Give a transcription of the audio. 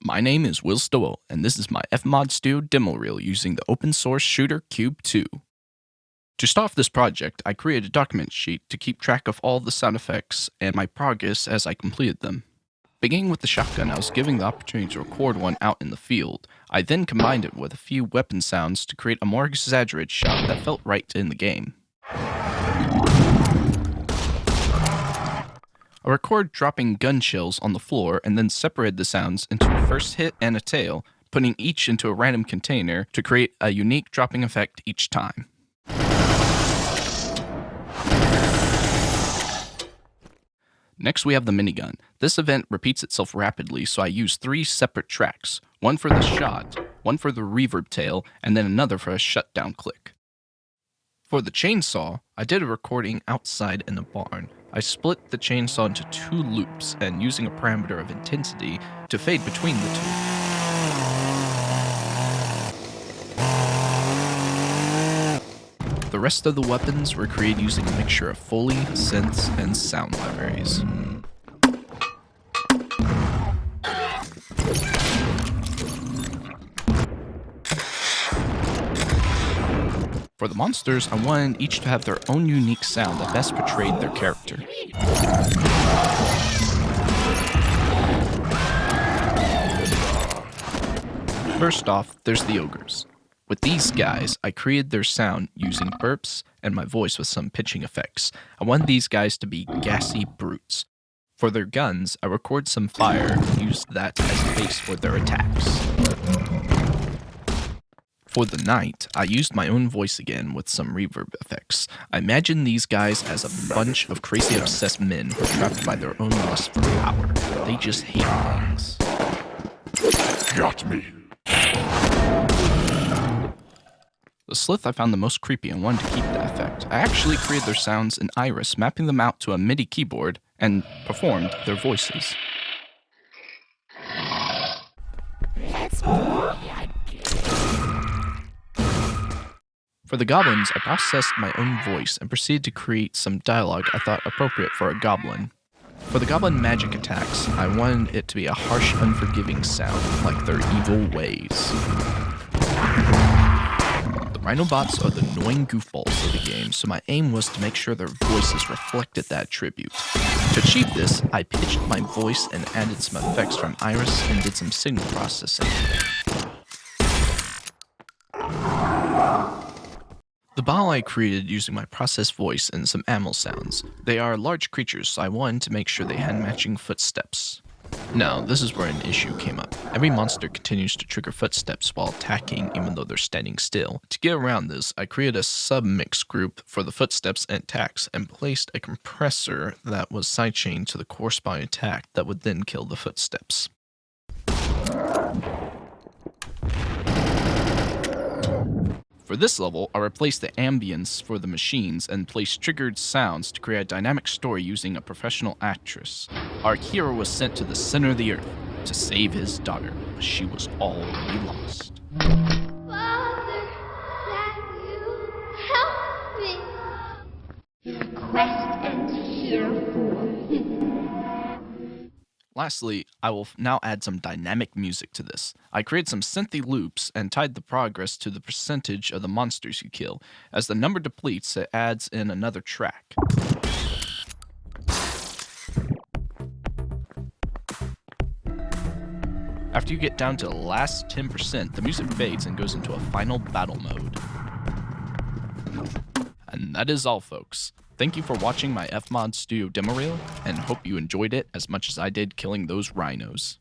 My name is Will Stowell, and this is my FMOD Studio demo reel using the open source shooter Cube 2. To start off this project, I created a document sheet to keep track of all the sound effects and my progress as I completed them. Beginning with the shotgun, I was given the opportunity to record one out in the field. I then combined it with a few weapon sounds to create a more exaggerated shot that felt right in the game. I recorded dropping gun shells on the floor and then separated the sounds into a first hit and a tail, putting each into a random container to create a unique dropping effect each time. Next we have the minigun. This event repeats itself rapidly, so I used 3 separate tracks, one for the shot, one for the reverb tail, and then another for a shutdown click. For the chainsaw, I did a recording outside in a barn. I split the chainsaw into 2 loops and using a parameter of intensity to fade between the 2. The rest of the weapons were created using a mixture of Foley, synths, and sound libraries. For the monsters, I wanted each to have their own unique sound that best portrayed their character. First off, there's the ogres. With these guys, I created their sound using burps and my voice with some pitching effects. I wanted these guys to be gassy brutes. For their guns, I recorded some fire and used that as a base for their attacks. For the knight, I used my own voice again with some reverb effects. I imagined these guys as a bunch of crazy obsessed men who are trapped by their own lust for power. They just hate things. Got me. The Slith I found the most creepy and wanted to keep that effect. I actually created their sounds in Iris, mapping them out to a MIDI keyboard, and performed their voices. For the goblins, I processed my own voice and proceeded to create some dialogue I thought appropriate for a goblin. For the goblin magic attacks, I wanted it to be a harsh, unforgiving sound, like their evil ways. The Rhinobots are the annoying goofballs of the game, so my aim was to make sure their voices reflected that attribute. To achieve this, I pitched my voice and added some effects from Iris and did some signal processing. The Baal I created using my processed voice and some animal sounds. They are large creatures, so I wanted to make sure they had matching footsteps. Now, this is where an issue came up. Every monster continues to trigger footsteps while attacking even though they're standing still. To get around this, I created a submix group for the footsteps and attacks and placed a compressor that was sidechained to the corresponding attack that would then kill the footsteps. For this level, I replaced the ambience for the machines and placed triggered sounds to create a dynamic story using a professional actress. Our hero was sent to the center of the earth to save his daughter, but she was already lost. Father, can you help me? Your quest ends here, fool. Lastly, I will now add some dynamic music to this. I created some synthy loops and tied the progress to the percentage of the monsters you kill. As the number depletes, it adds in another track. After you get down to the last 10%, the music fades and goes into a final battle mode. And that is all, folks. Thank you for watching my FMOD Studio demo reel, and hope you enjoyed it as much as I did killing those rhinos.